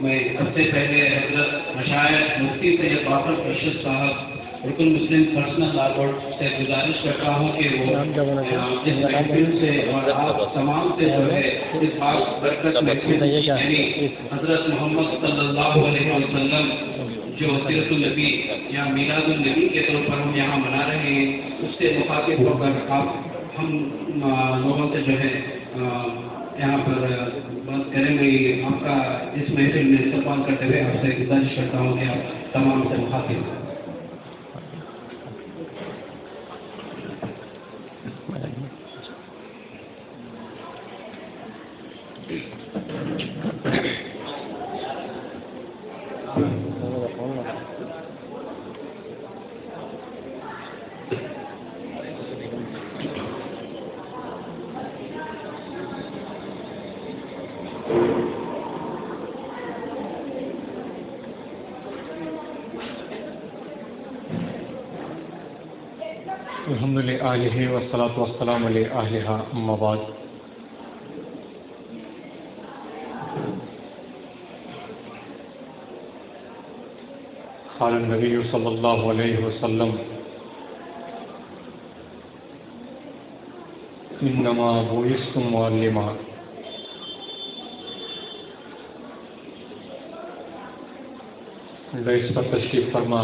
میں سب سے پہلے حضرت مشائخ مفتی سید باقر ارشد صاحب رکن مسلم پرسنل لا بورڈ سے گزارش کرتا ہوں کہ وہ اس محفل سے اور آپ تمام سے جو ہے اس خاص برکت محفل یعنی حضرت محمد صلی اللہ علیہ وسلم جو سیرت النبی یا میلاد النبی کے طور پر ہم یہاں منا رہے ہیں اس سے مخاطب ہو کر آپ ہم لوگوں سے جو ہے یہاں پر بات کریں گے. آپ کا اس محفل میں استقبال کرتے ہوئے آپ سے گزارش کرتا ہوں کہ آپ تمام سے مخاطب ہوں. الحمد للہ والصلاة والسلام علی اہلہا اما بعد. قال النبی صلی اللہ علیہ وسلم انما بعثت معلما. اس پر تشریف فرما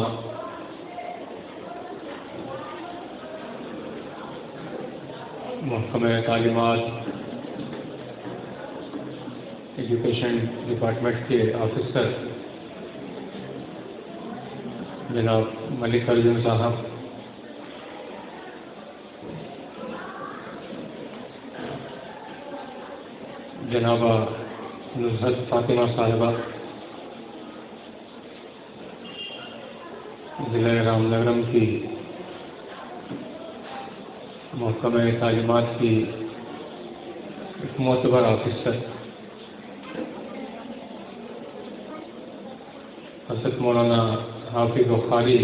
محکمہ تعلیمات ایجوکیشن ڈپارٹمنٹ کے آفیسر جناب ملک ارجن صاحب، جنابہ نزہت فاطمہ صاحبہ، ضلع رام نگرم کی محکمہ تعلیمات کی ایک معتبر آفیسر حضرت مولانا حافظ و قاری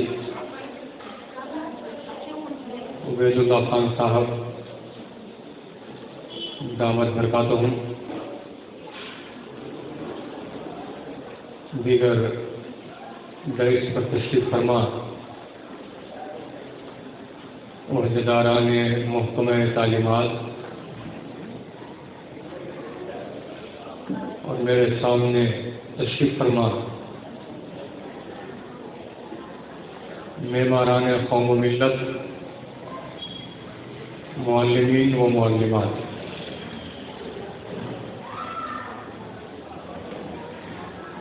عبید اللہ خان صاحب دامت برکاتہم، دیگر دائس پر تشریف فرما عہدیداران محکمہ تعلیمات اور میرے سامنے تشریف فرما معماران قوم و ملت، معلمین و معلمات،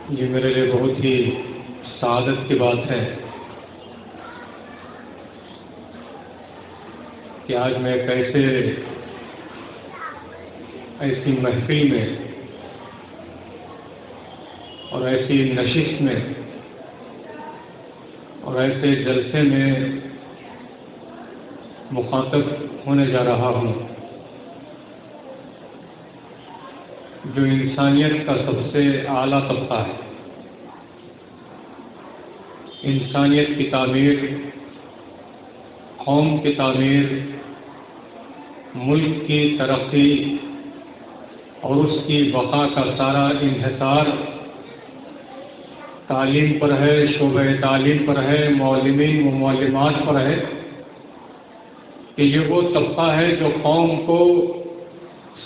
یہ میرے لیے بہت ہی سعادت کی بات ہے کہ آج میں ایسی محفل میں اور ایسی نشست میں اور ایسے جلسے میں مخاطب ہونے جا رہا ہوں جو انسانیت کا سب سے اعلیٰ طبقہ ہے. انسانیت کی تعمیر، قوم کی تعمیر، ملک کی ترقی اور اس کی بقا کا سارا انحصار تعلیم پر ہے، شعبہ تعلیم پر ہے، معلمین و معلمات پر ہے کہ یہ وہ طبقہ ہے جو قوم کو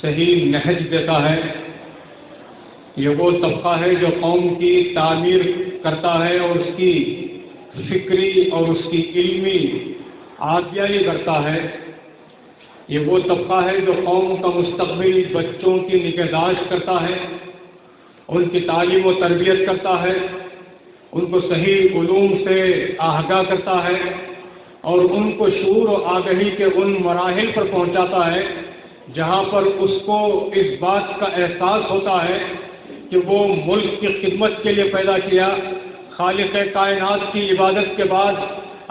صحیح نہج دیتا ہے، یہ وہ طبقہ ہے جو قوم کی تعمیر کرتا ہے اور اس کی فکری اور اس کی علمی عاطیائی کرتا ہے. یہ وہ طبقہ ہے جو قوم کا مستقبل بچوں کی نگہداشت کرتا ہے، ان کی تعلیم و تربیت کرتا ہے، ان کو صحیح علوم سے آگاہ کرتا ہے اور ان کو شعور و آگہی کے ان مراحل پر پہنچاتا ہے جہاں پر اس کو اس بات کا احساس ہوتا ہے کہ وہ ملک کی خدمت کے لیے پیدا کیا. خالق کائنات کی عبادت کے بعد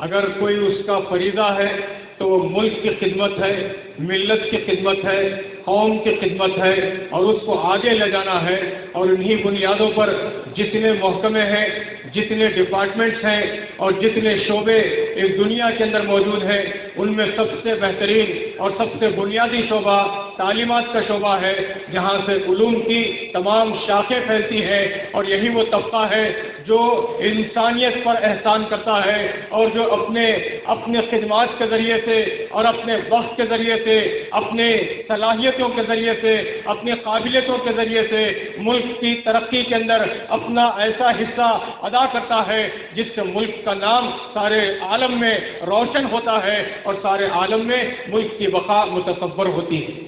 اگر کوئی اس کا فریضہ ہے تو وہ ملک کی خدمت ہے، ملت کی خدمت ہے، قوم کی خدمت ہے اور اس کو آگے لے جانا ہے. اور انہی بنیادوں پر جتنے محکمے ہیں، جتنے ڈپارٹمنٹس ہیں اور جتنے شعبے اس دنیا کے اندر موجود ہیں، ان میں سب سے بہترین اور سب سے بنیادی شعبہ تعلیمات کا شعبہ ہے، جہاں سے علوم کی تمام شاخیں پھیلتی ہیں، اور یہی وہ طبقہ ہے جو انسانیت پر احسان کرتا ہے اور جو اپنے خدمات کے ذریعے سے اور اپنے وقت کے ذریعے سے، اپنے صلاحیتوں کے ذریعے سے، اپنی قابلیتوں کے ذریعے سے ملک کی ترقی کے اندر اپنا ایسا حصہ ادا کرتا ہے جس سے ملک کا نام سارے عالم میں روشن ہوتا ہے اور سارے عالم میں ملک کی بقا متصور ہوتی ہے۔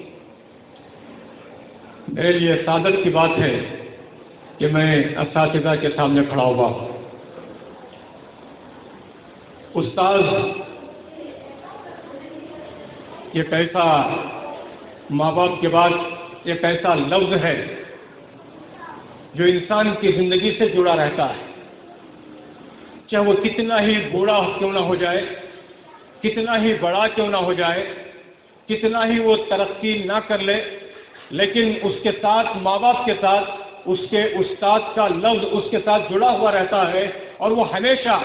میرے لیے سعادت کی بات ہے کہ میں اساتذہ کے سامنے کھڑا ہوا۔ استاذ ایک ایسا ماں باپ کے بعد ایک ایسا لفظ ہے جو انسان کی زندگی سے جڑا رہتا ہے، چاہے وہ کتنا ہی بوڑھا کیوں نہ ہو جائے، کتنا ہی بڑا کیوں نہ ہو جائے، کتنا ہی وہ ترقی نہ کر لے، لیکن اس کے ساتھ ماں باپ کے ساتھ اس کے استاد کا لفظ اس کے ساتھ جڑا ہوا رہتا ہے، اور وہ ہمیشہ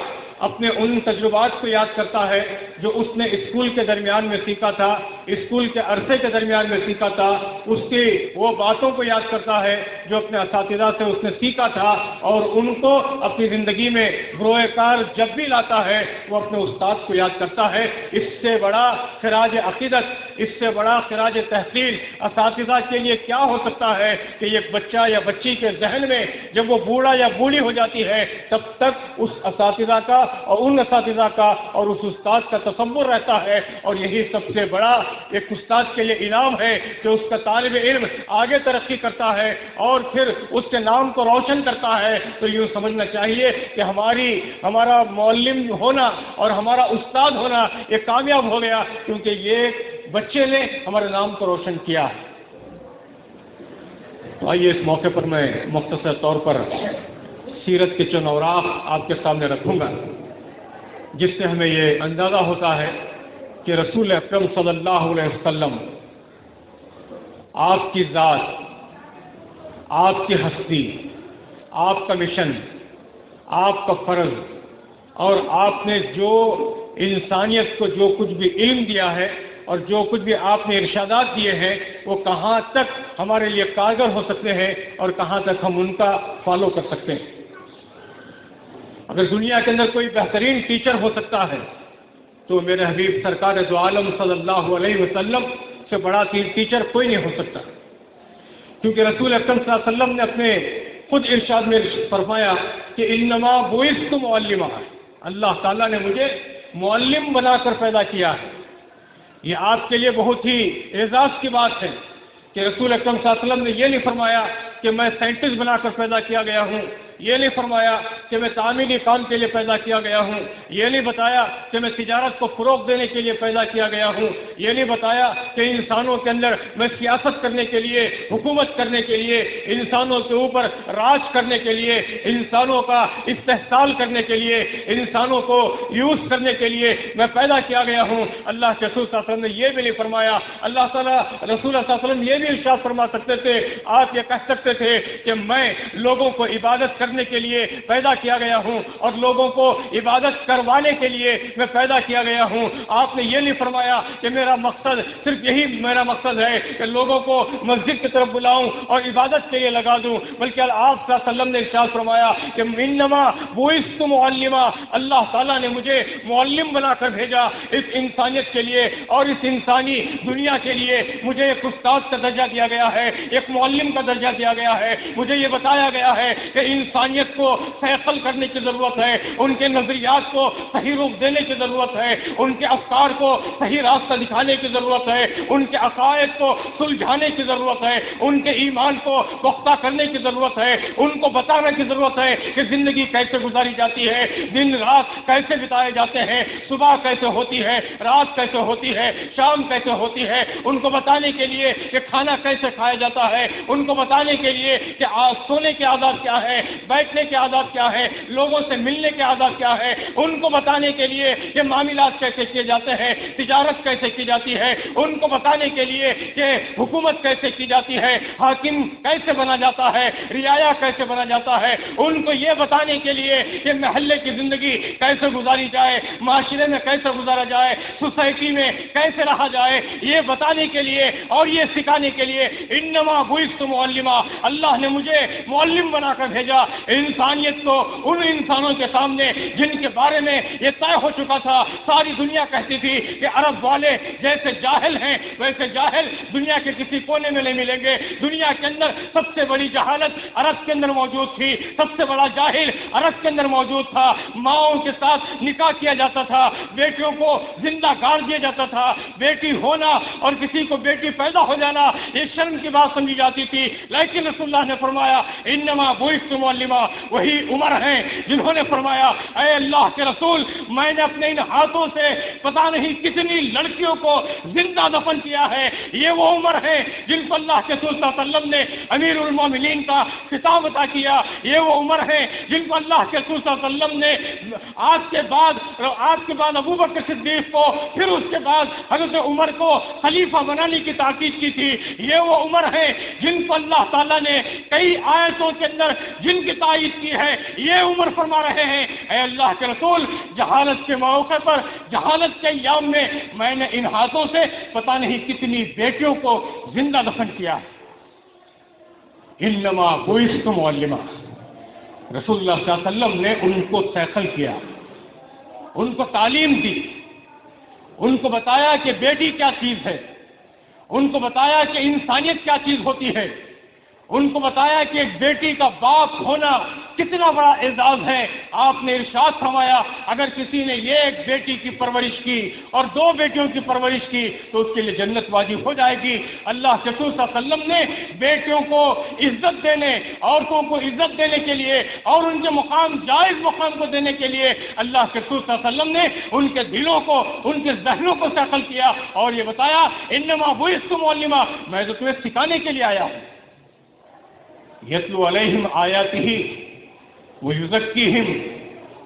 اپنے ان تجربات کو یاد کرتا ہے جو اس نے اسکول کے درمیان میں سیکھا تھا، اسکول کے عرصے کے درمیان میں سیکھا تھا، اس کی وہ باتوں کو یاد کرتا ہے جو اپنے اساتذہ سے اس نے سیکھا تھا، اور ان کو اپنی زندگی میں بروئے کار جب بھی لاتا ہے وہ اپنے استاد کو یاد کرتا ہے۔ اس سے بڑا خراج عقیدت، اس سے بڑا خراج تحسین اساتذہ کے لیے کیا ہو سکتا ہے کہ ایک بچہ یا بچی کے ذہن میں جب وہ بوڑھا یا بوڑھی ہو جاتی ہے تب تک اس اساتذہ کا اور ان اساتذہ کا اور اس استاد کا تصور رہتا ہے، اور یہی سب سے بڑا ایک استاد کے لیے انعام ہے کہ اس کا طالب علم آگے ترقی کرتا ہے اور پھر اس کے نام کو روشن کرتا ہے۔ تو یوں سمجھنا چاہیے کہ ہمارا معلم ہونا اور ہمارا استاد ہونا یہ کامیاب ہو گیا، کیونکہ یہ بچے نے ہمارے نام کو روشن کیا ہے۔ تو آئیے اس موقع پر میں مختصر طور پر سیرت کے چند اوراق آپ کے سامنے رکھوں گا، جس سے ہمیں یہ اندازہ ہوتا ہے کہ رسول اکرم صلی اللہ علیہ وسلم، آپ کی ذات، آپ کی ہستی، آپ کا مشن، آپ کا فرض، اور آپ نے جو انسانیت کو جو کچھ بھی علم دیا ہے اور جو کچھ بھی آپ نے ارشادات دیے ہیں وہ کہاں تک ہمارے لیے کارگر ہو سکتے ہیں اور کہاں تک ہم ان کا فالو کر سکتے ہیں۔ اگر دنیا کے اندر کوئی بہترین ٹیچر ہو سکتا ہے تو میرے حبیب سرکار دو عالم صلی اللہ علیہ وسلم سے بڑا ٹیچر کوئی نہیں ہو سکتا، کیونکہ رسول اکرم صلی اللہ علیہ وسلم نے اپنے خود ارشاد میں فرمایا کہ انما بعثت معلما، اللہ تعالیٰ نے مجھے معلم بنا کر پیدا کیا ہے۔ یہ آپ کے لیے بہت ہی اعزاز کی بات ہے کہ رسول اکرم صلی اللہ علیہ وسلم نے یہ نہیں فرمایا کہ میں سائنٹسٹ بنا کر پیدا کیا گیا ہوں، یہ نہیں فرمایا کہ میں تعمیری کام کے لیے پیدا کیا گیا ہوں، یہ نہیں بتایا کہ میں تجارت کو فروغ دینے کے لیے پیدا کیا گیا ہوں، یہ نہیں بتایا کہ انسانوں کے اندر میں سیاست کرنے کے لیے، حکومت کرنے کے لیے، انسانوں کے اوپر راج کرنے کے لیے، انسانوں کا استحصال کرنے کے لیے، انسانوں کو یوز کرنے کے لیے میں پیدا کیا گیا ہوں۔ اللہ کے رسول صلی اللہ علیہ وسلم نے یہ بھی نہیں فرمایا۔ اللہ تعالیٰ رسول صلی اللہ علیہ وسلم یہ بھی ارشاد فرما سکتے تھے، آپ یہ کہہ سکتے تھے کہ میں لوگوں کو عبادت کرنے کے لیے پیدا کیا گیا ہوں اور لوگوں کو عبادت کروانے کے لیے میں پیدا کیا گیا ہوں۔ آپ نے یہ نہیں فرمایا کہ میرا مقصد صرف یہی میرا مقصد ہے کہ لوگوں کو مسجد کی طرف بلاؤں اور عبادت کے لیے لگا دوں، بلکہ آپ صلی اللہ علیہ وسلم نے ارشاد فرمایا کہ انما بعثت معلما، اللہ تعالیٰ نے مجھے معلم بنا کر بھیجا اس انسانیت کے لیے اور اس انسانی دنیا کے لیے۔ مجھے ایک استاد کا درجہ دیا گیا ہے، ایک معلم کا درجہ دیا گیا ہے، مجھے یہ بتایا گیا ہے کہ انسانیت کو سیقل کرنے کی ضرورت ہے، ان کے نظریات کو صحیح روپ دینے کی ضرورت ہے، ان کے افکار کو صحیح راستہ دکھانے کی ضرورت ہے، ان کے عقائد کو سلجھانے کی ضرورت ہے، ان کے ایمان کو پختہ کرنے کی ضرورت ہے، ان کو بتانے کی ضرورت ہے کہ زندگی کیسے گزاری جاتی ہے، دن رات کیسے بتائے جاتے ہیں، صبح کیسے ہوتی ہے، رات کیسے ہوتی ہے، شام کیسے ہوتی ہے، ان کو بتانے کے لیے کہ کھانا کیسے کھایا جاتا ہے، ان کو بتانے کے لیے کہ سونے کے عادات کیا ہے، بیٹھنے کے آداب کیا ہے، لوگوں سے ملنے کے آداب کیا ہے، ان کو بتانے کے لیے کہ معاملات کیسے کیے جاتے ہیں، تجارت کیسے کی جاتی ہے، ان کو بتانے کے لیے کہ حکومت کیسے کی جاتی ہے، حاکم کیسے بنا جاتا ہے، رعایا کیسے بنا جاتا ہے، ان کو یہ بتانے کے لیے کہ محلے کی زندگی کیسے گزاری جائے، معاشرے میں کیسے گزارا جائے، سوسائٹی میں کیسے رہا جائے، یہ بتانے کے لیے اور یہ سکھانے کے لیے انما بعثت معلما، اللہ نے مجھے معلم بنا کر بھیجا انسانیت کو ان انسانوں کے سامنے جن کے بارے میں یہ طے ہو چکا تھا، ساری دنیا کہتی تھی کہ عرب والے جیسے جاہل ہیں ویسے جاہل دنیا کے کسی کونے میں نہیں ملیں گے، دنیا کے اندر سب سے بڑی جہالت عرب کے اندر موجود تھی، سب سے بڑا جاہل عرب کے اندر موجود تھا، ماؤں کے ساتھ نکاح کیا جاتا تھا، بیٹیوں کو زندہ گاڑ دیا جاتا تھا، بیٹی ہونا اور کسی کو بیٹی پیدا ہو جانا یہ شرم کی بات سمجھی جاتی تھی، لیکن رسول اللہ نے فرمایا انما بعثت معلما، وہی عمر ہیں جنہوں نے فرمایا اے اللہ کے رسول میں نے اپنے ان ہاتھوں سے پتہ نہیں کتنی لڑکیوں کو زندہ دفن کیا ہے، یہ وہ عمر ہے جن کو اللہ کے رسول صلی اللہ علیہ وسلم نے امیر المومنین کا خطاب عطا کیا، یہ وہ عمر ہے جن کو اللہ کے رسول صلی اللہ علیہ وسلم نے آپ کے بعد ابو بکر صدیق کو، پھر اس کے بعد حضرت عمر کو خلیفہ بنانے کی تاکید کی تھی، یہ وہ عمر ہے جن کو اللہ تعالیٰ نے کئی آیتوں کے اندر جن کی تائید کی ہے، یہ عمر فرما رہے ہیں اے اللہ کے رسول جہالت کے موقع پر، جہالت کے ایام میں میں نے ان ہاتھوں سے پتہ نہیں کتنی بیٹیوں کو زندہ دفن کیا۔ انما بعثت معلما، رسول اللہ صلی اللہ علیہ وسلم نے ان کو سیکل کیا، ان کو تعلیم دی، ان کو بتایا کہ بیٹی کیا چیز ہے، ان کو بتایا کہ انسانیت کیا چیز ہوتی ہے، ان کو بتایا کہ ایک بیٹی کا باپ ہونا کتنا بڑا اعزاز ہے۔ آپ نے ارشاد فرمایا اگر کسی نے یہ ایک بیٹی کی پرورش کی اور 2 بیٹیوں کی پرورش کی تو اس کے لیے جنت واجب ہو جائے گی۔ اللہ کے رسول صلی اللہ علیہ وسلم نے بیٹیوں کو عزت دینے، عورتوں کو عزت دینے کے لیے اور ان کے مقام جائز مقام کو دینے کے لیے اللہ کے رسول صلی اللہ علیہ وسلم نے ان کے دلوں کو، ان کے ذہنوں کو سیکل کیا اور یہ بتایا انما بعثت معلما، میں تو تمہیں سکھانے کے لیے آیا ہوں۔ یتلو علیہم آیاتہ ویزکیہم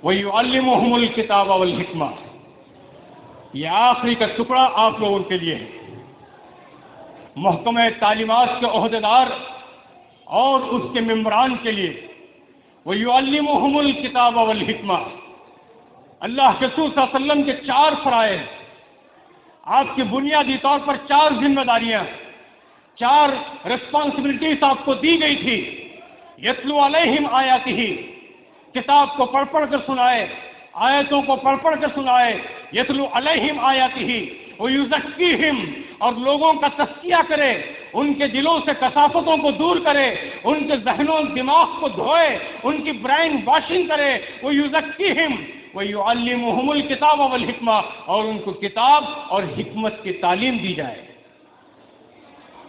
ویعلمہم الکتاب والحکمہ، یہ آخری کا ٹکڑا آپ لوگوں کے لیے ہے۔ محکمہ تعلیمات کے عہدیدار اور اس کے ممبران کے لیے ویعلمہم الکتاب والحکمہ، اللہ کے رسول صلی اللہ علیہ وسلم کے 4 فرائض، آپ کی بنیادی طور پر 4 ذمہ داریاں، 4 ریسپانسبلٹیز آپ کو دی گئی تھی۔ یتلو علیہم آیاتہ، کتاب کو پڑھ پڑھ کر سنائے، آیتوں کو پڑھ پڑھ کر سنائے، یتلو علیہم آیاتہ ویزکیہم، اور لوگوں کا تزکیہ کرے، ان کے دلوں سے کثافتوں کو دور کرے، ان کے ذہنوں دماغ کو دھوئے، ان کی برین واشنگ کرے، ویزکیہم ویعلمہم الکتاب والحکمہ، اور ان کو کتاب اور حکمت کی تعلیم دی جائے۔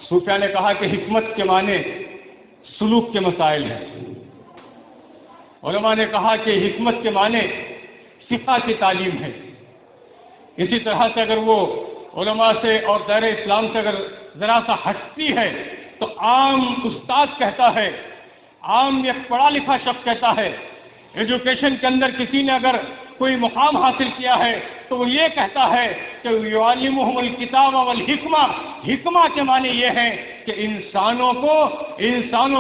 صوفیہ نے کہا کہ حکمت کے معنی سلوک کے مسائل ہیں، علماء نے کہا کہ حکمت کے معنی فقہ کی تعلیم ہے۔ اسی طرح سے اگر وہ علماء سے اور دائرہ اسلام سے اگر ذرا سا ہٹتی ہے تو عام استاد کہتا ہے، عام ایک پڑھا لکھا شخص کہتا ہے، ایجوکیشن کے اندر کسی نے اگر کوئی مقام حاصل کیا ہے تو وہ یہ کہتا ہے کہ یعلمہم الکتاب والحکمہ، حکمہ کے معنی یہ ہے کہ انسانوں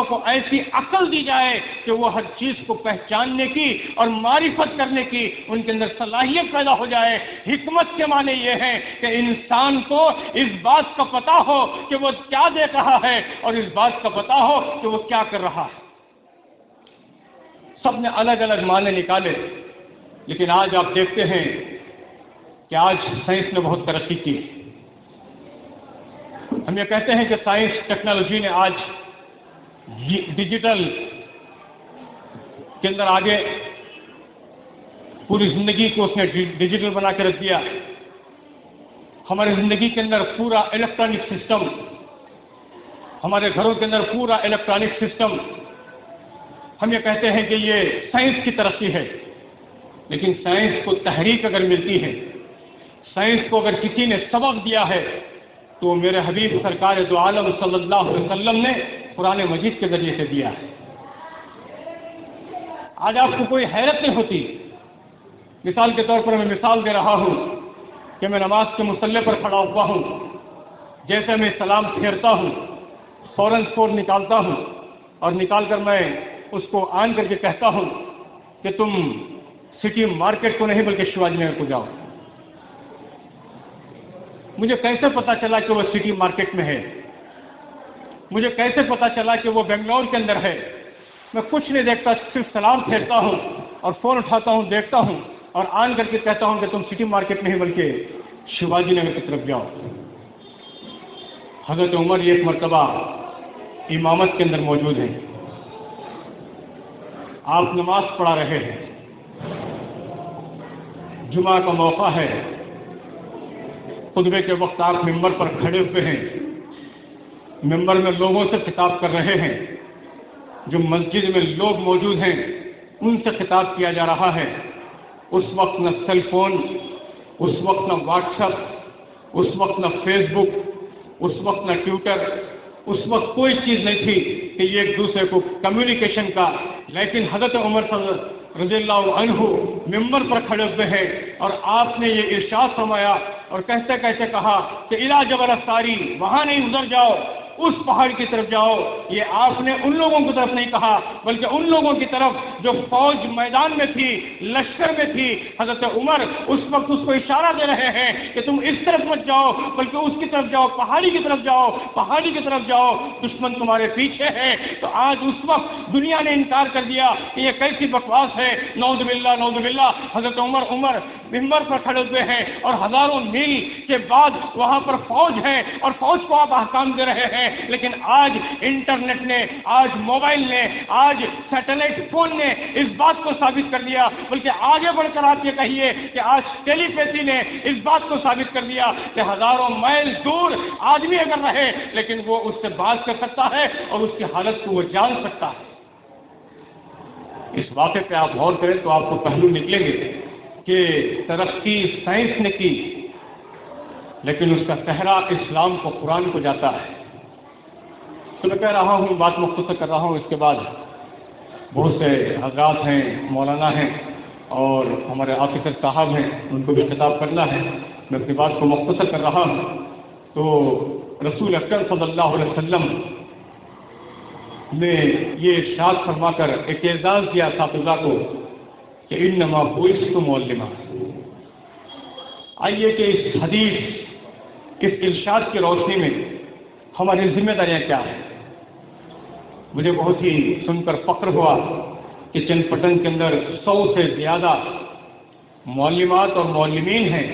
کو ایسی عقل دی جائے کہ وہ ہر چیز کو پہچاننے کی اور معرفت کرنے کی ان کے اندر صلاحیت پیدا ہو جائے۔ حکمت کے معنی یہ ہے کہ انسان کو اس بات کا پتہ ہو کہ وہ کیا دیکھ رہا ہے اور اس بات کا پتہ ہو کہ وہ کیا کر رہا ہے۔ سب نے الگ الگ معنی نکالے، لیکن آج آپ دیکھتے ہیں کہ آج سائنس نے بہت ترقی کی۔ ہم یہ کہتے ہیں کہ سائنس ٹیکنالوجی نے آج ڈیجیٹل کے اندر آگے پوری زندگی کو اس نے ڈیجیٹل بنا کے رکھ دیا۔ ہماری زندگی کے اندر پورا الیکٹرانک سسٹم، ہمارے گھروں کے اندر پورا الیکٹرانک سسٹم، ہم یہ کہتے ہیں کہ یہ سائنس کی ترقی ہے، لیکن سائنس کو تحریک اگر ملتی ہے، سائنس کو اگر کسی نے سبق دیا ہے تو میرے حبیب سرکار دو عالم صلی اللہ علیہ وسلم نے قرآن مجید کے ذریعے سے دیا ہے۔ آج آپ کو کوئی حیرت نہیں ہوتی. مثال کے طور پر میں مثال دے رہا ہوں کہ میں نماز کے مصلی پر کھڑا ہوا ہوں، جیسے میں سلام پھیرتا ہوں فوراً فون نکالتا ہوں اور نکال کر میں اس کو آن کر کے کہتا ہوں کہ تم سٹی مارکیٹ کو نہیں بلکہ شیواجی نگر کو جاؤ. مجھے کیسے پتا چلا کہ وہ سٹی مارکیٹ میں ہے؟ مجھے کیسے پتا چلا کہ وہ بنگلور کے اندر ہے؟ میں کچھ نہیں دیکھتا، صرف سلام پھیرتا ہوں اور فون اٹھاتا ہوں، دیکھتا ہوں اور آن کر کے کہتا ہوں کہ تم سٹی مارکیٹ نہیں بلکہ شیواجی نگر کی طرف جاؤ. حضرت عمر ایک مرتبہ امامت کے اندر موجود ہیں، آپ نماز پڑھا رہے ہیں، جمعہ کا موقع ہے، خطبے کے وقت آپ ممبر پر کھڑے ہوئے ہیں، ممبر میں لوگوں سے خطاب کر رہے ہیں، جو مسجد میں لوگ موجود ہیں ان سے خطاب کیا جا رہا ہے. اس وقت نہ سیل فون، اس وقت نہ واٹس ایپ، اس وقت نہ فیس بک، اس وقت نہ ٹویٹر، اس وقت کوئی چیز نہیں تھی کہ یہ ایک دوسرے کو کمیونیکیشن کا. لیکن حضرت عمر رضی اللہ عنہ ممبر پر کھڑے ہوئے ہیں اور آپ نے یہ ارشاد فرمایا اور کہتے کہتے کہا کہ الا جبل الساری، وہاں نہیں ادھر جاؤ، اس پہاڑ کی طرف جاؤ. یہ آپ نے ان لوگوں کی طرف نہیں کہا بلکہ ان لوگوں کی طرف جو فوج میدان میں تھی، لشکر میں تھی. حضرت عمر اس وقت اس کو اشارہ دے رہے ہیں کہ تم اس طرف مت جاؤ بلکہ اس کی طرف جاؤ، پہاڑی کی طرف جاؤ، پہاڑی کی طرف جاؤ، دشمن تمہارے پیچھے ہے. تو آج اس وقت دنیا نے انکار کر دیا کہ یہ کیسی بکواس ہے. نعوذ باللہ، نعوذ باللہ. حضرت عمر ممبر پر کھڑے ہوئے ہیں اور ہزاروں میل کے بعد وہاں پر فوج ہے اور فوج کو آپ احکام دے رہے ہیں. لیکن آج انٹرنیٹ نے، آج موبائل نے، آج سیٹلائٹ فون نے اس بات کو ثابت کر دیا. بلکہ آگے بڑھ کر آپ یہ کہیے کہ آج ٹیلی پیتھی نے اس بات کو ثابت کر دیا کہ ہزاروں میل دور آدمی اگر رہے لیکن وہ اس سے بات کر سکتا ہے اور اس کی حالت کو وہ جان سکتا ہے. اس واقعے پہ آپ غور کریں تو آپ کو پہلو نکلیں گے کہ ترقی سائنس نے کی لیکن اس کا صحرا اسلام کو، قرآن کو جاتا ہے. تو میں کہہ رہا ہوں، بات مختصر کر رہا ہوں. اس کے بعد بہت سے حضرات ہیں، مولانا ہیں اور ہمارے آفیسر صاحب ہیں، ان کو بھی خطاب کرنا ہے. میں اپنی بات کو مختصر کر رہا ہوں. تو رسول اکرم صلی اللہ علیہ وسلم نے یہ ارشاد فرما کر ایک اعزاز دیا اساتذہ کو کہ انما بعثت معلما. آئیے کہ اس حدیث، اس ارشاد کی روشنی میں ہماری ذمہ داریاں کیا ہیں. مجھے بہت ہی سن کر فخر ہوا کہ چند پٹن کے اندر 100 سے زیادہ معلمات اور معلمین ہیں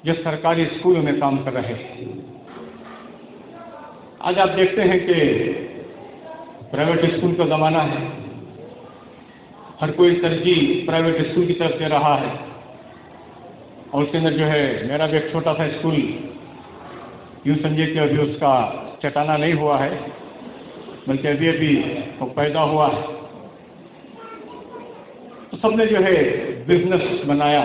جو سرکاری اسکولوں میں کام کر رہے ہیں. آج آپ دیکھتے ہیں کہ پرائیویٹ اسکول کا زمانہ ہے، ہر کوئی ترجیح پرائیویٹ اسکول کی طرف دے رہا ہے. اور اس کے اندر جو ہے میرا بھی ایک چھوٹا سا اسکول، یوں سمجھے کہ ابھی اس کا چٹانا نہیں ہوا ہے بلکہ ابھی وہ پیدا ہوا ہے. تو سب نے جو ہے بزنس بنایا،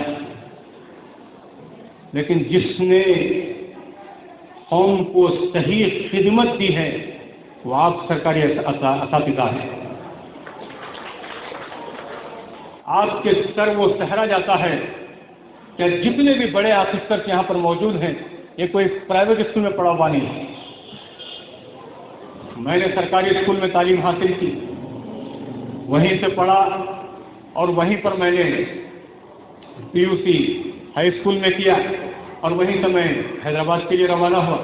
لیکن جس نے قوم کو صحیح خدمت دی ہے وہ آپ سرکاری اساتذہ ہیں. آپ کے سر وہ صحرا جاتا ہے کہ جتنے بھی بڑے آفیسر یہاں پر موجود ہیں یہ کوئی پرائیویٹ اسکول میں پڑھا ہوا نہیں ہے. میں نے سرکاری اسکول میں تعلیم حاصل کی، وہیں سے پڑھا اور وہیں پر میں نے PUC ہائی اسکول میں کیا اور وہیں سے میں حیدرآباد کے لیے روانہ ہوا.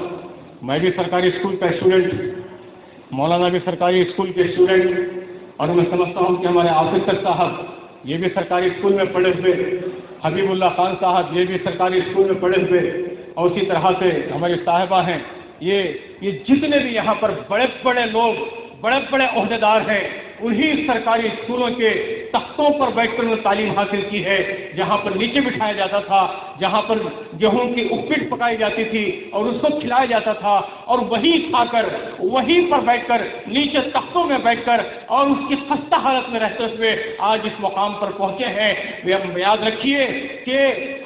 میں بھی سرکاری اسکول کا اسٹوڈنٹ، مولانا بھی سرکاری اسکول کے اسٹوڈنٹ، اور میں سمجھتا ہوں کہ ہمارے آفیسر صاحب یہ بھی سرکاری اسکول میں پڑھے ہوئے، حبیب اللہ خان صاحب یہ بھی سرکاری اسکول میں پڑھے ہوئے، اور اسی طرح سے ہماری صاحبہ ہیں. یہ جتنے بھی یہاں پر بڑے بڑے لوگ، بڑے بڑے عہدیدار ہیں، انہی سرکاری اسکولوں کے تختوں پر بیٹھ کر انہوں نے تعلیم حاصل کی ہے. جہاں پر نیچے بٹھایا جاتا تھا، جہاں پر گیہوں کی اپٹ پکائی جاتی تھی اور اس کو کھلایا جاتا تھا، اور وہی کھا کر وہیں پر بیٹھ کر نیچے تختوں میں بیٹھ کر اور اس کی خستہ حالت میں رہتے ہوئے آج اس مقام پر پہنچے ہیں. یاد رکھیے کہ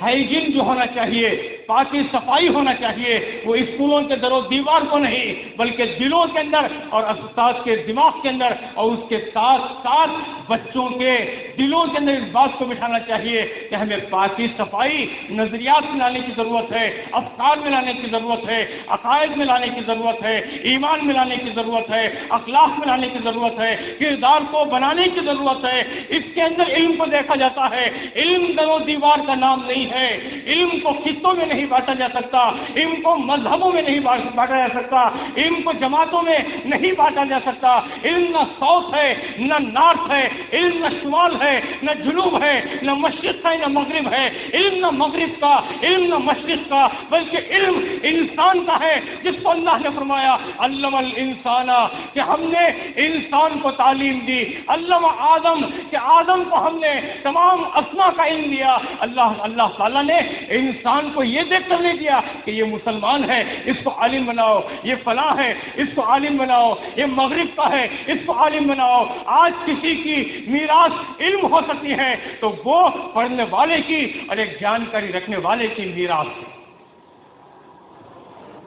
ہائیجین جو ہونا چاہیے، پاکی صفائی ہونا چاہیے، وہ اسکولوں کے در و دیوار کو نہیں بلکہ دلوں کے اندر اور استاد کے دماغ کے اندر، اور اس کے ساتھ ساتھ بچوں کے دلوں کے اندر اس بات کو بٹھانا چاہیے کہ ہمیں پاکی صفائی نظریات میں لانے کی ضرورت ہے، افکار میں لانے کی ضرورت ہے، عقائد میں لانے کی ضرورت ہے، ایمان میں لانے کی ضرورت ہے، اخلاق میں لانے کی ضرورت ہے، کردار کو بنانے کی ضرورت ہے۔ اس کے اندر علم کو دیکھا جاتا ہے، علم در و دیوار کا نام نہیں ہے، علم کو خطوں میں نہیں بانٹا جا سکتا، علم کو مذہبوں میں نہیں بانٹا جا سکتا، علم کو جماعتوں میں نہیں بانٹا جا سکتا۔ علم نہ ساؤتھ ہے نہ نارتھ ہے، علم نہ شمال ہے نہ جنوب ہے، نہ مشرق ہے نہ مغرب ہے، علم نہ مغرب کا، علم نہ مشرق کا، بلکہ علم انسان کا ہے، جس کو اللہ نے فرمایا علم الانسان، کہ ہم نے انسان کو تعلیم دی، علم آدم، کہ آدم کو ہم نے تمام اسماء کا علم دیا۔ اللہ تعالیٰ نے انسان کو یہ دیکھ کر نہیں دیا کہ یہ مسلمان ہے اس کو عالم بناؤ، یہ فلاں ہے اس کو عالم بناؤ، یہ مغرب کا ہے اس کو عالم بناؤ۔ آج کسی کی میراث علم ہو سکتی ہے تو وہ پڑھنے والے کی اور ایک جانکاری رکھنے والے کی میراث ہے۔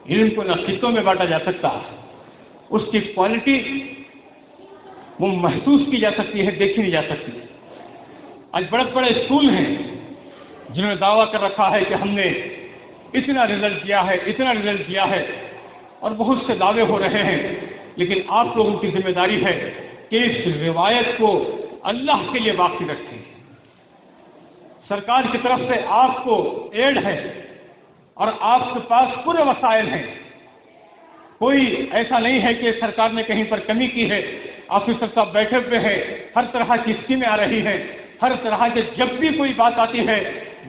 علم کو نہ خطوں میں بانٹا جا سکتا، اس کی کوالٹی وہ محسوس کی جا سکتی ہے، دیکھی نہیں جا سکتی۔ آج بڑے بڑے اسکول ہیں جنہوں نے دعویٰ کر رکھا ہے کہ ہم نے اتنا رزلٹ کیا ہے، اتنا رزلٹ کیا ہے، اور بہت سے دعوے ہو رہے ہیں، لیکن آپ لوگوں کی ذمہ داری ہے کہ اس روایت کو اللہ کے لیے باقی رکھیں۔ سرکار کی طرف سے آپ کو ایڈ ہے اور آپ کے پاس پورے وسائل ہیں، کوئی ایسا نہیں ہے کہ سرکار نے کہیں پر کمی کی ہے۔ آفیسر صاحب بیٹھے ہوئے ہیں، ہر طرح کی اسکیمیں آ رہی ہیں، ہر طرح کے جب بھی کوئی بات آتی ہے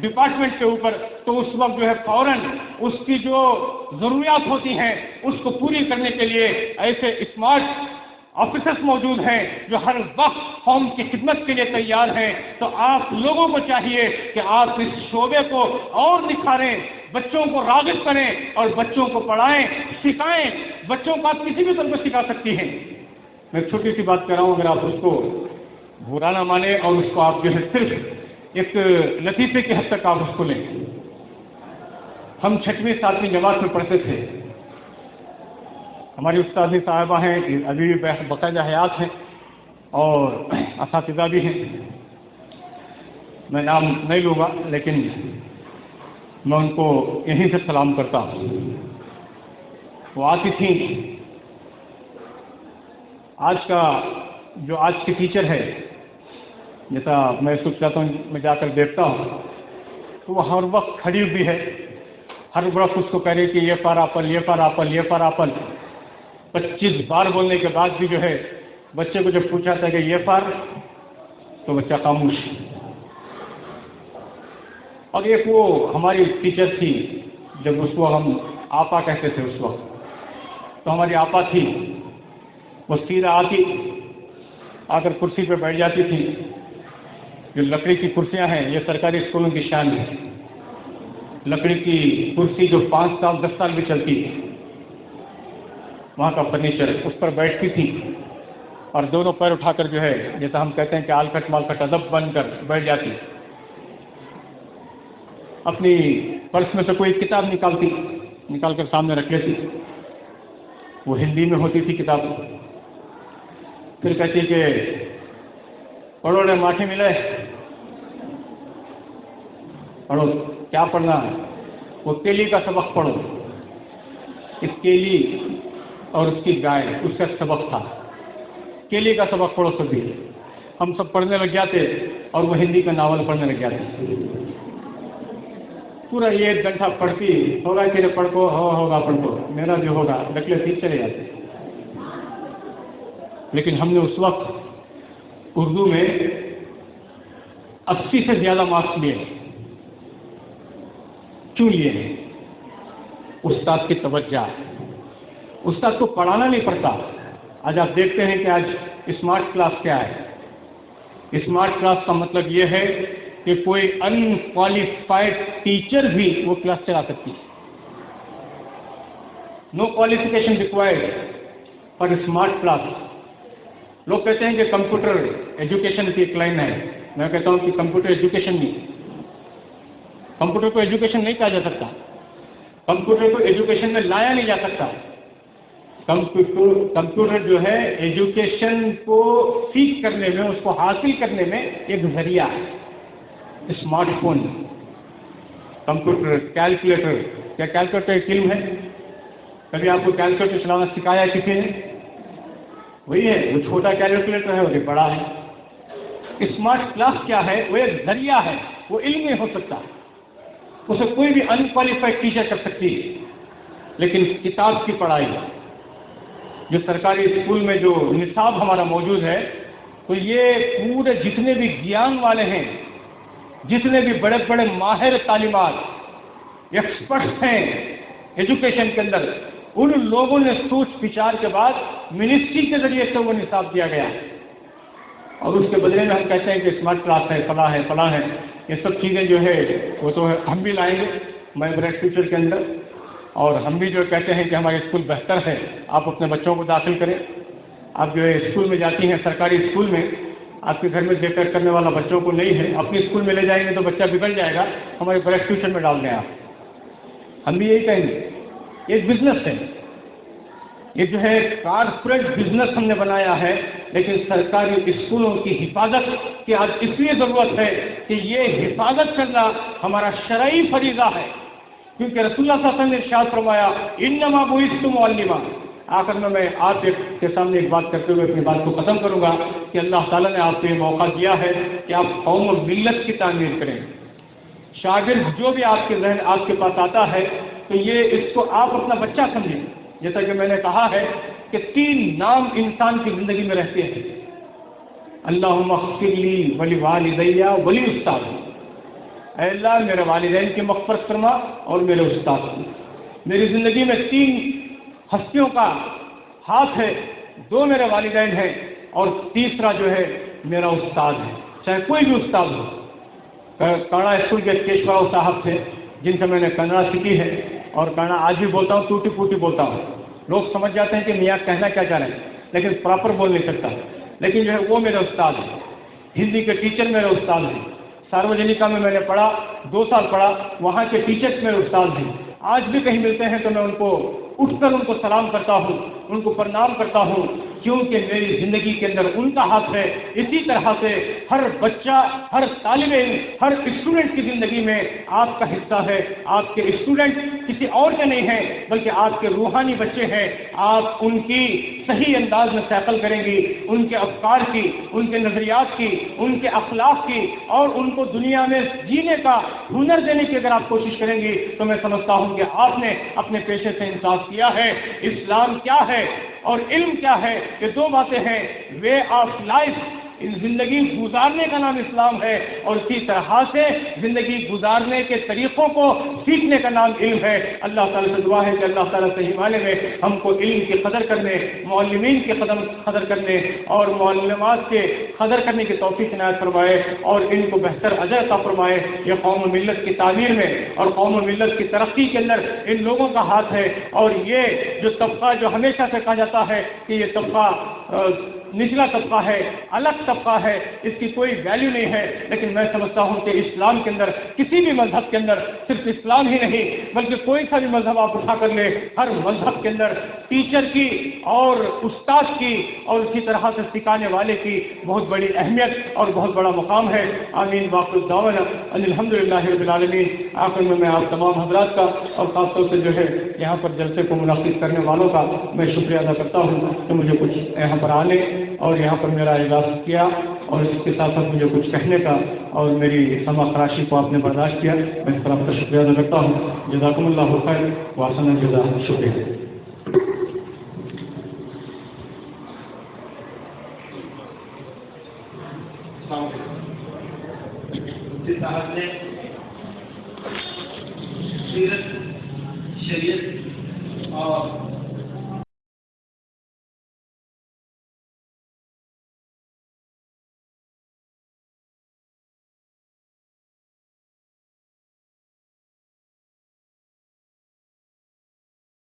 ڈپارٹمنٹ کے اوپر تو اس وقت جو ہے فوراً اس کی جو ضروریات ہوتی ہیں اس کو پوری کرنے کے لیے ایسے اسمارٹ آفیسرز موجود ہیں جو ہر وقت قوم کی خدمت کے لیے تیار ہیں۔ تو آپ لوگوں کو چاہیے کہ آپ اس شعبے کو اور نکھاریں، بچوں کو راغب کریں اور بچوں کو پڑھائیں، سکھائیں۔ بچوں کو آپ کسی بھی طرح سے سکھا سکتی ہیں۔ میں ایک چھوٹی سی بات کر رہا ہوں، اگر آپ اس کو برا نہ مانیں اور اس کو آپ جو ہے صرف ایک لطیفے کی حد تک آپ اس کو لیں۔ ہم 6ویں 7ویں جماعت میں پڑھتے تھے، ہماری استاذ صاحبہ ہیں، ابھی بھی باقاعدہ حیات ہیں اور اساتذہ بھی ہیں، میں نام نہیں لوں گا لیکن میں ان کو یہیں سے سلام کرتا ہوں۔ وہ آتی تھیں، آج کی ٹیچر ہے، جیسا میں سوچ چاہتا ہوں میں جا کر دیکھتا ہوں تو وہ ہر وقت کھڑی ہوئی ہے، ہر وقت اس کو کہہ رہی کہ یہ فار ایپل، یہ فار ایپل، یہ فار ایپل۔ 25 بار بولنے کے بعد بھی جو ہے بچے کو جب پوچھا تھا کہ یہ فار، تو بچہ خاموش۔ اور ایک وہ ہماری ٹیچر تھی، جب اس کو ہم آپا کہتے تھے اس وقت، تو ہماری آپا تھی، وہ سیدھا آتی، آ کر کرسی پہ بیٹھ جاتی تھی۔ جو لکڑی کی کرسیاں ہیں یہ سرکاری اسکولوں کی شان ہے، لکڑی کی کرسی جو 5 سال 10 سال بھی چلتی ہے، وہاں کا فرنیچر، اس پر بیٹھتی تھی اور دونوں پیر اٹھا کر جو ہے جیسا ہم کہتے ہیں کہ آلکٹ مالکٹ ادب بن کر بیٹھ جاتی، اپنی پرس میں سے کوئی کتاب نکال کر سامنے رکھ لیتی، وہ ہندی میں ہوتی تھی کتاب، پھر کہتی کہ پڑھو رے ماٹھی ملے، پڑھو، کیا پڑھنا ہے؟ وہ کیلی کا سبق پڑھو۔ اس کیلی اور اس کی گائے، اس کا سبق تھا، کیلی کا سبق پڑھو سبھی۔ ہم سب پڑھنے لگ جاتے اور وہ ہندی کا ناول پڑھنے لگ جاتے، پورا 1 گھنٹہ پڑھتی، ہوگا تیرے پڑھ کو، ہوگا پڑھ کو، میرا جو ہوگا لکلے سیکھ چلے جاتے۔ لیکن ہم نے اس وقت اردو میں 80 سے زیادہ مارکس لیے، کیوں لیے ہیں؟ استاد کی توجہ، استاد کو پڑھانا نہیں پڑتا۔ آج آپ دیکھتے ہیں کہ آج اسمارٹ کلاس کیا ہے؟ اسمارٹ کلاس کا مطلب یہ ہے کہ کوئی ان کوالیفائڈ ٹیچر بھی وہ کلاس چلا سکتی ہے۔ No qualification required for smart class. لوگ کہتے ہیں کہ کمپیوٹر ایجوکیشن کی ایک لائن ہے، میں کہتا ہوں کہ کمپیوٹر ایجوکیشن نہیں، کمپیوٹر کو ایجوکیشن نہیں کہا جا سکتا۔ کمپیوٹر کو ایجوکیشن میں لایا نہیں جا سکتا. کمپیوٹر جو ہے ایجوکیشن کو سیکھ کرنے میں، اس کو حاصل کرنے میں ایک ذریعہ ہے. Smart phone, computer, calculator. کیا کیلکولیٹر ایک علم ہے؟ کبھی آپ کو کیلکولیٹر چلانا سکھایا کسی نے؟ وہی ہے، وہ چھوٹا کیلکولیٹر ہے اور یہ بڑا ہے. اسمارٹ کلاس کیا ہے؟ وہ ایک ذریعہ ہے، وہ علم نہیں ہو سکتا. اسے کوئی بھی انکوالیفائڈ ٹیچر کر سکتی ہے. لیکن کتاب کی پڑھائی، جو سرکاری اسکول میں جو نصاب ہمارا موجود ہے، تو یہ پورے جتنے بھی گیان والے ہیں، جتنے بھی بڑے بڑے ماہر تعلیمات، ایکسپرٹس ہیں ایجوکیشن کے اندر، ان لوگوں نے سوچ وچار کے بعد منسٹری کے ذریعے سے وہ نصاب دیا گیا. اور اس کے بدلے میں ہم کہتے ہیں کہ اسمارٹ کلاس ہے، فلاں ہے، فلاں ہے. یہ سب چیزیں جو ہے وہ تو ہم بھی لائیں گے میں بریک فیوچر کے اندر. اور ہم بھی جو کہتے ہیں کہ ہمارے اسکول بہتر ہے، آپ اپنے بچوں کو داخل کریں. آپ جو ہے اسکول میں جاتی ہیں، سرکاری اسکول میں، آپ کے گھر میں دیکھ کر کرنے والا بچوں کو نہیں ہے، اپنے اسکول میں لے جائیں گے تو بچہ بگڑ جائے گا، ہمارے بریک فیوچر میں ڈال دیں آپ. ہم بھی یہی کہیں گے. ایک بزنس ہے، یہ جو ہے کارپوریٹ بزنس ہم نے بنایا ہے، لیکن سرکاری اسکولوں کی حفاظت کی آج اس لیے ضرورت ہے کہ یہ حفاظت کرنا ہمارا شرعی فریضہ ہے. کیونکہ رسول اللہ صلی اللہ علیہ وسلم نے ارشاد فرمایا انما بعثت معلما. آخر میں آپ کے سامنے ایک بات کرتے ہوئے اپنی بات کو ختم کروں گا کہ اللہ تعالیٰ نے آپ کو یہ موقع دیا ہے کہ آپ قوم اور ملت کی تعمیر کریں. شاگرد جو بھی آپ کے ذہن آپ کے پاس آتا ہے تو یہ اس کو آپ اپنا بچہ سمجھیں. جیسا کہ میں نے کہا ہے کہ 3 نام انسان کی زندگی میں رہتے ہیں: اللہم اغفر لی ولوالدی ولی استاد. اے اللہ میرے والدین کی مغفرت فرما اور میرے استاد کی. میری زندگی میں 3 ہستیوں کا ہاتھ ہے، 2 میرے والدین ہیں اور تیسرا جو ہے میرا استاد ہے، چاہے کوئی بھی استاد ہو. کانڑا اسکول کے کیشوراؤ صاحب تھے جن سے میں نے کنڑا سیکھی ہے اور کنڑا آج بھی بولتا ہوں، ٹوٹی پوٹی بولتا ہوں. لوگ سمجھ جاتے ہیں کہ میاں کہنا کیا چاہ رہے ہیں، لیکن پراپر بول نہیں سکتا. لیکن جو ہے وہ میرے استاد ہیں. ہندی کے ٹیچر میرے استاد ہیں. ساروجنکا میں نے پڑھا، 2 سال پڑھا، وہاں کے ٹیچرز میرے استاد ہیں. آج بھی کہیں ملتے ہیں تو میں ان کو اٹھ کر ان کو سلام کرتا ہوں، ان کو پرنام کرتا ہوں، کیونکہ میری زندگی کے اندر ان کا ہاتھ ہے. اسی طرح سے ہر بچہ، ہر طالب علم، ہر اسٹوڈنٹ کی زندگی میں آپ کا حصہ ہے. آپ کے اسٹوڈنٹ کسی اور کے نہیں ہیں بلکہ آپ کے روحانی بچے ہیں. آپ ان کی صحیح انداز میں سیکل کریں گی، ان کے افکار کی، ان کے نظریات کی، ان کے اخلاق کی، اور ان کو دنیا میں جینے کا ہنر دینے کی اگر آپ کوشش کریں گی تو میں سمجھتا ہوں کہ آپ نے اپنے پیشے سے انصاف کیا ہے. اسلام کیا ہے اور علم کیا ہے، یہ 2 باتیں ہیں. وے آف لائف، زندگی گزارنے کا نام اسلام ہے، اور اسی طرح سے زندگی گزارنے کے طریقوں کو سیکھنے کا نام علم ہے. اللہ تعالیٰ سے دعا ہے کہ اللہ تعالیٰ صحیح معنی میں ہم کو علم کی قدر کرنے، معلمین کی قدر کرنے اور معلمات کے قدر کرنے کی توفیق عنایت فرمائے اور ان کو بہتر اجر عطا فرمائے. یہ قوم و ملت کی تعمیر میں اور قوم و ملت کی ترقی کے اندر ان لوگوں کا ہاتھ ہے. اور یہ جو طبقہ جو ہمیشہ سے کہا جاتا ہے کہ یہ طبقہ نچلا طبقہ ہے، الگ طبقہ ہے، اس کی کوئی ویلیو نہیں ہے، لیکن میں سمجھتا ہوں کہ اسلام کے اندر، کسی بھی مذہب کے اندر، صرف اسلام ہی نہیں بلکہ کوئی سا بھی مذہب آپ اٹھا کر لیں، ہر مذہب کے اندر ٹیچر کی اور استاد کی اور اسی طرح سے سکھانے والے کی بہت بڑی اہمیت اور بہت بڑا مقام ہے. آمین. واقع الدعوانا ان الحمدللہ رب العالمین. آخر میں آپ تمام حضرات کا اور خاص طور سے جو ہے یہاں پر جلسے کو منعقد کرنے والوں کا میں شکریہ ادا کرتا ہوں کہ مجھے کچھ یہاں پر آنے اور یہاں پر میرا اجلاس کیا، اور اس کے ساتھ ساتھ مجھے کچھ کہنے کا اور میری سما خراشی کو آپ نے برداشت کیا. میں اس پر آپ کا شکریہ ادا کرتا ہوں. جزاکم اللہ خیر واحسن الجزاء. شکریہ. صاحب نے سیرت، شریعت اور